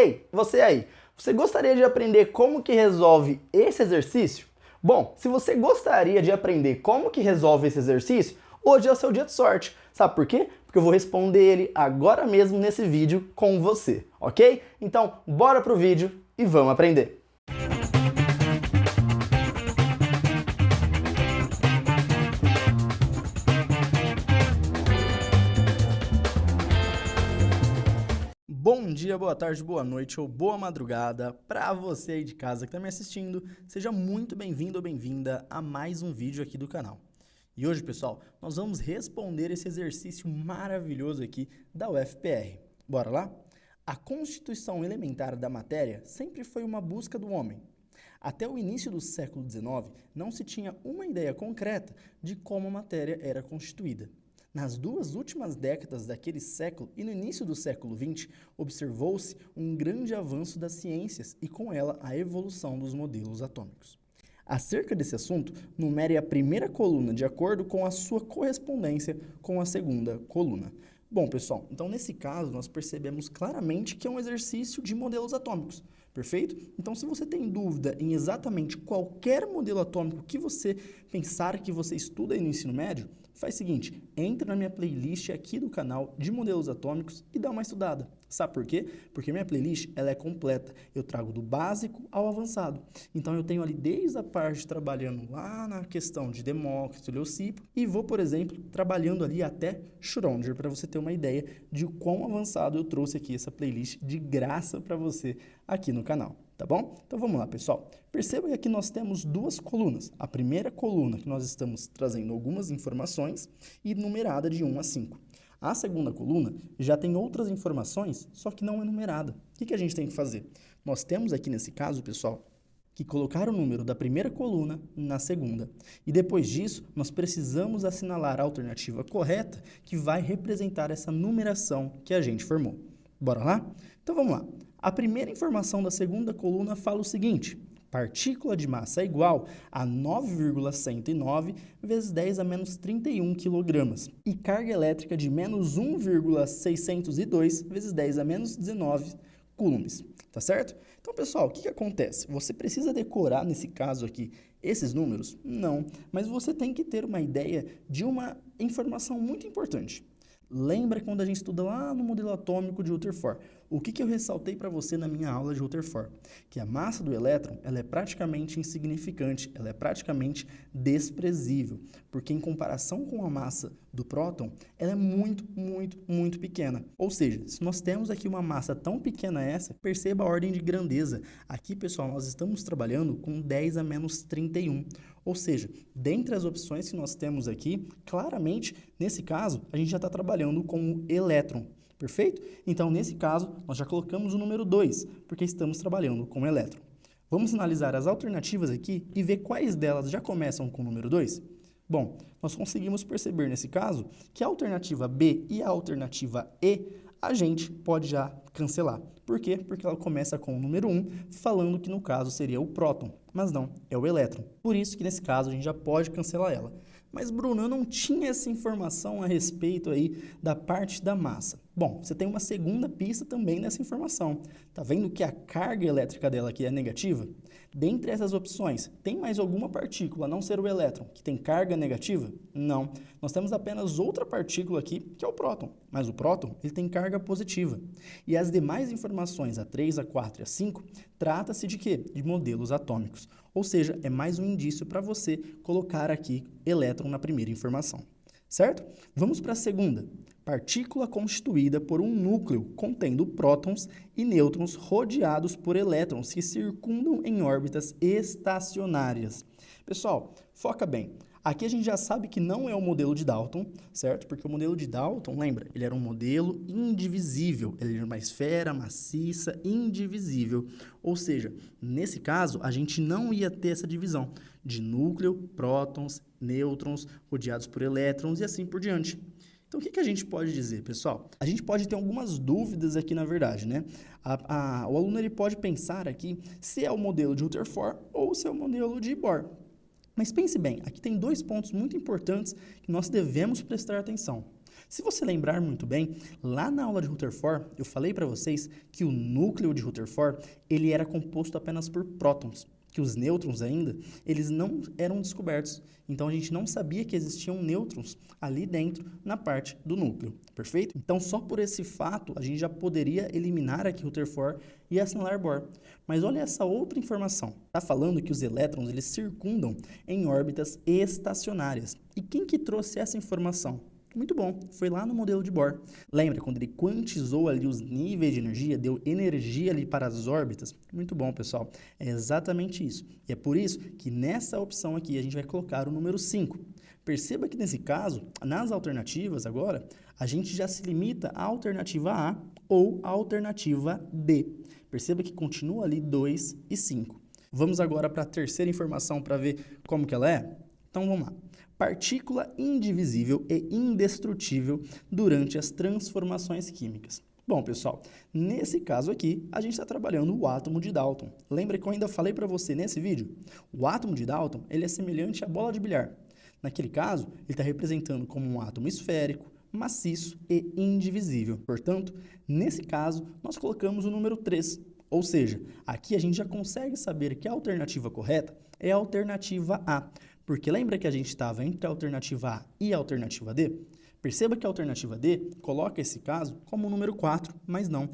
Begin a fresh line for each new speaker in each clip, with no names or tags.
Ei, você aí, você gostaria de aprender como que resolve esse exercício? Bom, se você gostaria de aprender como que resolve esse exercício, hoje é o seu dia de sorte. Sabe por quê? Porque eu vou responder ele agora mesmo nesse vídeo com você, ok? Então, bora pro vídeo e vamos aprender! Bom dia, boa tarde, boa noite ou boa madrugada para você aí de casa que está me assistindo. Seja muito bem-vindo ou bem-vinda a mais um vídeo aqui do canal. E hoje, pessoal, nós vamos responder esse exercício maravilhoso aqui da UFPR. Bora lá? A constituição elementar da matéria sempre foi uma busca do homem. Até o início do século XIX, não se tinha uma ideia concreta de como a matéria era constituída. Nas duas últimas décadas daquele século e no início do século XX, observou-se um grande avanço das ciências e com ela a evolução dos modelos atômicos. Acerca desse assunto, numere a primeira coluna de acordo com a sua correspondência com a segunda coluna. Bom, pessoal, então nesse caso nós percebemos claramente que é um exercício de modelos atômicos, perfeito? Então se você tem dúvida em exatamente qualquer modelo atômico que você pensar que você estuda aí no ensino médio, faz o seguinte, entra na minha playlist aqui do canal de modelos atômicos e dá uma estudada. Sabe por quê? Porque minha playlist ela é completa. Eu trago do básico ao avançado. Então eu tenho ali desde a parte trabalhando lá na questão de Demócrito, Leucipo e vou, por exemplo, trabalhando ali até Schrödinger para você ter uma ideia de quão avançado eu trouxe aqui essa playlist de graça para você aqui no canal. Tá bom? Então vamos lá, pessoal. Perceba que aqui nós temos duas colunas. A primeira coluna que nós estamos trazendo algumas informações e numerada de 1 a 5. A segunda coluna já tem outras informações, só que não é numerada. O que a gente tem que fazer? Nós temos aqui nesse caso, pessoal, que colocar o número da primeira coluna na segunda. E depois disso, nós precisamos assinalar a alternativa correta que vai representar essa numeração que a gente formou. Bora lá? Então vamos lá. A primeira informação da segunda coluna fala o seguinte: partícula de massa é igual a 9,109 vezes 10 a menos 31 kg e carga elétrica de menos 1,602 vezes 10 a menos 19 coulombs, tá certo? Então, pessoal, o que acontece? Você precisa decorar, nesse caso aqui, esses números? Não, mas você tem que ter uma ideia de uma informação muito importante. Lembra quando a gente estuda lá no modelo atômico de Rutherford? O que eu ressaltei para você na minha aula de Rutherford? Que a massa do elétron ela é praticamente insignificante, ela é praticamente desprezível, porque em comparação com a massa do próton, ela é muito, muito, muito pequena. Ou seja, se nós temos aqui uma massa tão pequena essa, perceba a ordem de grandeza. Aqui, pessoal, nós estamos trabalhando com 10 a menos 31. Ou seja, dentre as opções que nós temos aqui, claramente, nesse caso, a gente já está trabalhando com o elétron, perfeito? Então, nesse caso, nós já colocamos o número 2, porque estamos trabalhando com o elétron. Vamos analisar as alternativas aqui e ver quais delas já começam com o número 2? Bom, nós conseguimos perceber nesse caso que a alternativa B e a alternativa E a gente pode já cancelar. Por quê? Porque ela começa com o número 1, falando que no caso seria o próton, mas não, é o elétron. Por isso que nesse caso a gente já pode cancelar ela. Mas, Bruno, eu não tinha essa informação a respeito aí da parte da massa. Bom, você tem uma segunda pista também nessa informação. Tá vendo que a carga elétrica dela aqui é negativa? Dentre essas opções, tem mais alguma partícula, a não ser o elétron, que tem carga negativa? Não. Nós temos apenas outra partícula aqui, que é o próton. Mas o próton, ele tem carga positiva. E as demais informações, a 3, a 4 e a 5, trata-se de quê? De modelos atômicos. Ou seja, é mais um indício para você colocar aqui elétron na primeira informação. Certo? Vamos para a segunda. Partícula constituída por um núcleo contendo prótons e nêutrons rodeados por elétrons que circundam em órbitas estacionárias. Pessoal, foca bem. Aqui a gente já sabe que não é o modelo de Dalton, certo? Porque o modelo de Dalton, lembra, ele era um modelo indivisível. Ele era uma esfera maciça, indivisível. Ou seja, nesse caso, a gente não ia ter essa divisão de núcleo, prótons, nêutrons, rodeados por elétrons e assim por diante. Então, o que a gente pode dizer, pessoal? A gente pode ter algumas dúvidas aqui, na verdade, né? O aluno ele pode pensar aqui se é o modelo de Rutherford ou se é o modelo de Bohr. Mas pense bem, aqui tem dois pontos muito importantes que nós devemos prestar atenção. Se você lembrar muito bem, lá na aula de Rutherford, eu falei para vocês que o núcleo de Rutherford, ele era composto apenas por prótons, que os nêutrons ainda, eles não eram descobertos. Então a gente não sabia que existiam nêutrons ali dentro, na parte do núcleo, perfeito? Então só por esse fato, a gente já poderia eliminar aqui Rutherford e assinalar Bohr. Mas olha essa outra informação. Está falando que os elétrons, eles circundam em órbitas estacionárias. E quem que trouxe essa informação? Muito bom, foi lá no modelo de Bohr. Lembra quando ele quantizou ali os níveis de energia, deu energia ali para as órbitas? Muito bom, pessoal. É exatamente isso. E é por isso que nessa opção aqui a gente vai colocar o número 5. Perceba que nesse caso, nas alternativas agora, a gente já se limita à alternativa A ou à alternativa D. Perceba que continua ali 2 e 5. Vamos agora para a terceira informação para ver como que ela é? Então vamos lá. Partícula indivisível e indestrutível durante as transformações químicas. Bom, pessoal, nesse caso aqui, a gente está trabalhando o átomo de Dalton. Lembra que eu ainda falei para você nesse vídeo? O átomo de Dalton, ele é semelhante à bola de bilhar. Naquele caso, ele está representando como um átomo esférico, maciço e indivisível. Portanto, nesse caso, nós colocamos o número 3. Ou seja, aqui a gente já consegue saber que a alternativa correta é a alternativa A. Porque lembra que a gente estava entre a alternativa A e a alternativa D? Perceba que a alternativa D coloca esse caso como o número 4, mas não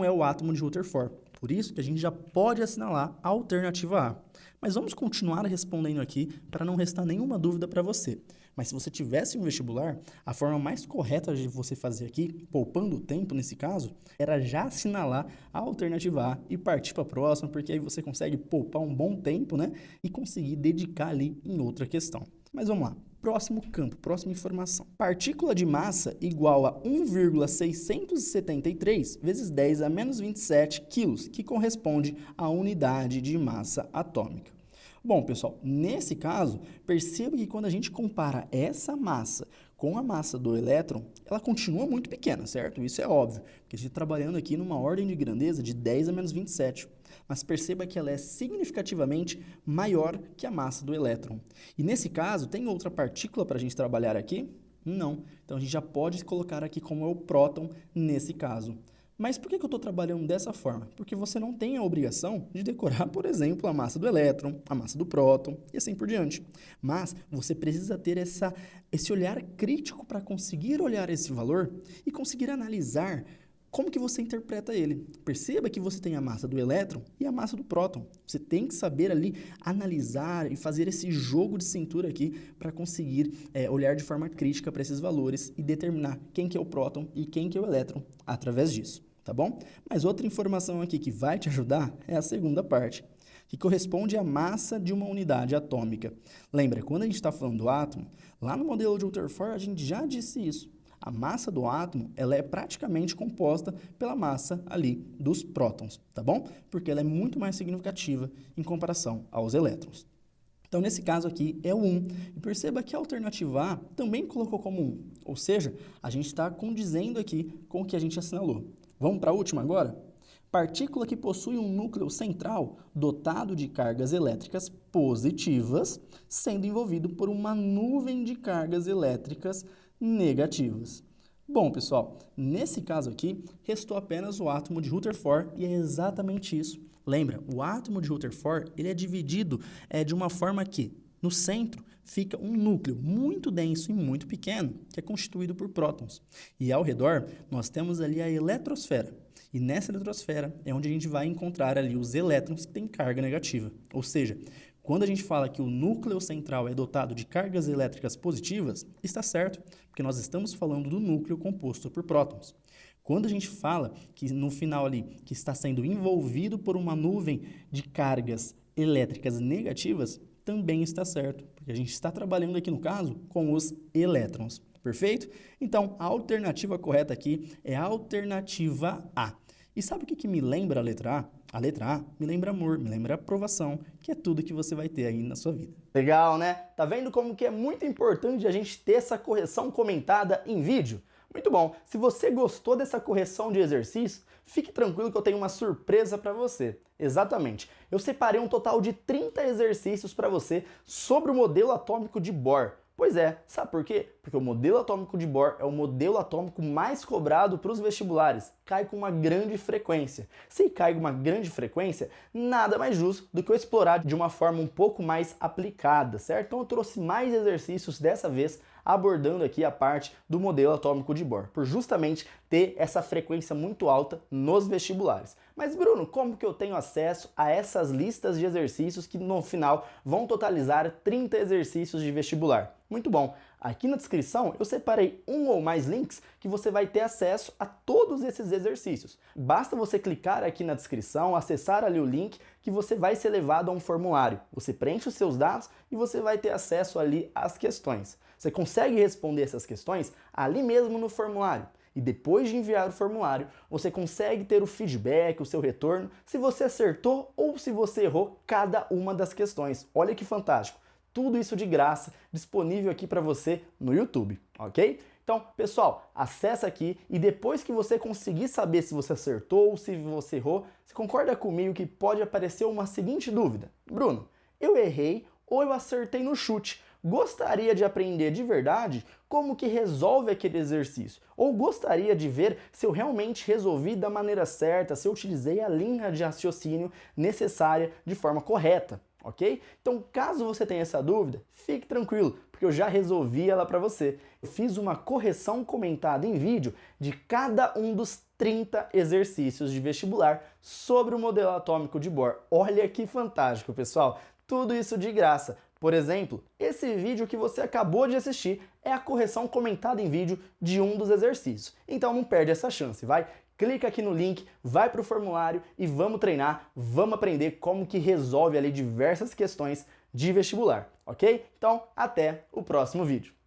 é o átomo de Rutherford. Por isso que a gente já pode assinalar a alternativa A. Mas vamos continuar respondendo aqui para não restar nenhuma dúvida para você. Mas se você tivesse um vestibular, a forma mais correta de você fazer aqui, poupando o tempo nesse caso, era já assinalar a alternativa A e partir para a próxima, porque aí você consegue poupar um bom tempo, né? E conseguir dedicar ali em outra questão. Mas vamos lá. Próximo campo, próxima informação. Partícula de massa igual a 1,673 vezes 10 a menos 27 quilos, que corresponde à unidade de massa atômica. Bom, pessoal, nesse caso, perceba que quando a gente compara essa massa com a massa do elétron, ela continua muito pequena, certo? Isso é óbvio, porque a gente está trabalhando aqui numa ordem de grandeza de 10 a menos 27. Mas perceba que ela é significativamente maior que a massa do elétron. E nesse caso, tem outra partícula para a gente trabalhar aqui? Não. Então a gente já pode colocar aqui como é o próton nesse caso. Mas por que eu estou trabalhando dessa forma? Porque você não tem a obrigação de decorar, por exemplo, a massa do elétron, a massa do próton e assim por diante. Mas você precisa ter esse olhar crítico para conseguir olhar esse valor e conseguir analisar como que você interpreta ele. Perceba que você tem a massa do elétron e a massa do próton. Você tem que saber ali analisar e fazer esse jogo de cintura aqui para conseguir olhar de forma crítica para esses valores e determinar quem que é o próton e quem que é o elétron através disso. Tá bom? Mas outra informação aqui que vai te ajudar é a segunda parte, que corresponde à massa de uma unidade atômica. Lembra, quando a gente está falando do átomo, lá no modelo de Rutherford a gente já disse isso. A massa do átomo, ela é praticamente composta pela massa ali dos prótons, tá bom? Porque ela é muito mais significativa em comparação aos elétrons. Então, nesse caso aqui, é o 1. E perceba que a alternativa A também colocou como 1. Ou seja, a gente está condizendo aqui com o que a gente assinalou. Vamos para a última agora? Partícula que possui um núcleo central dotado de cargas elétricas positivas, sendo envolvido por uma nuvem de cargas elétricas negativas. Bom, pessoal, nesse caso aqui, restou apenas o átomo de Rutherford e é exatamente isso. Lembra, o átomo de Rutherford ele é dividido de uma forma que, no centro, fica um núcleo muito denso e muito pequeno, que é constituído por prótons. E ao redor, nós temos ali a eletrosfera. E nessa eletrosfera é onde a gente vai encontrar ali os elétrons que têm carga negativa. Ou seja, quando a gente fala que o núcleo central é dotado de cargas elétricas positivas, está certo, porque nós estamos falando do núcleo composto por prótons. Quando a gente fala que no final ali, que está sendo envolvido por uma nuvem de cargas elétricas negativas, também está certo, porque a gente está trabalhando aqui no caso com os elétrons, perfeito? Então, a alternativa correta aqui é a alternativa A. E sabe o que me lembra a letra A? A letra A me lembra amor, me lembra aprovação, que é tudo que você vai ter aí na sua vida. Legal, né? Tá vendo como que é muito importante a gente ter essa correção comentada em vídeo? Muito bom. Se você gostou dessa correção de exercício, fique tranquilo que eu tenho uma surpresa para você. Exatamente. Eu separei um total de 30 exercícios para você sobre o modelo atômico de Bohr. Pois é, sabe por quê? Porque o modelo atômico de Bohr é o modelo atômico mais cobrado para os vestibulares, cai com uma grande frequência. Se cai com uma grande frequência, nada mais justo do que eu explorar de uma forma um pouco mais aplicada, certo? Então eu trouxe mais exercícios dessa vez, abordando aqui a parte do modelo atômico de Bohr, por justamente ter essa frequência muito alta nos vestibulares. Mas Bruno, como que eu tenho acesso a essas listas de exercícios que no final vão totalizar 30 exercícios de vestibular? Muito bom! Aqui na descrição eu separei um ou mais links que você vai ter acesso a todos esses exercícios. Basta você clicar aqui na descrição, acessar ali o link que você vai ser levado a um formulário. Você preenche os seus dados e você vai ter acesso ali às questões. Você consegue responder essas questões ali mesmo no formulário. E depois de enviar o formulário, você consegue ter o feedback, o seu retorno, se você acertou ou se você errou cada uma das questões. Olha que fantástico! Tudo isso de graça, disponível aqui para você no YouTube, ok? Então, pessoal, acessa aqui e depois que você conseguir saber se você acertou ou se você errou, você concorda comigo que pode aparecer uma seguinte dúvida? Bruno, eu errei ou eu acertei no chute? Gostaria de aprender de verdade como que resolve aquele exercício? Ou gostaria de ver se eu realmente resolvi da maneira certa, se eu utilizei a linha de raciocínio necessária de forma correta? Ok? Então, caso você tenha essa dúvida, fique tranquilo, porque eu já resolvi ela para você. Eu fiz uma correção comentada em vídeo de cada um dos 30 exercícios de vestibular sobre o modelo atômico de Bohr. Olha que fantástico, pessoal! Tudo isso de graça. Por exemplo, esse vídeo que você acabou de assistir é a correção comentada em vídeo de um dos exercícios. Então não perde essa chance, vai? Clica aqui no link, vai para o formulário e vamos treinar, vamos aprender como que resolve ali diversas questões de vestibular, ok? Então, até o próximo vídeo.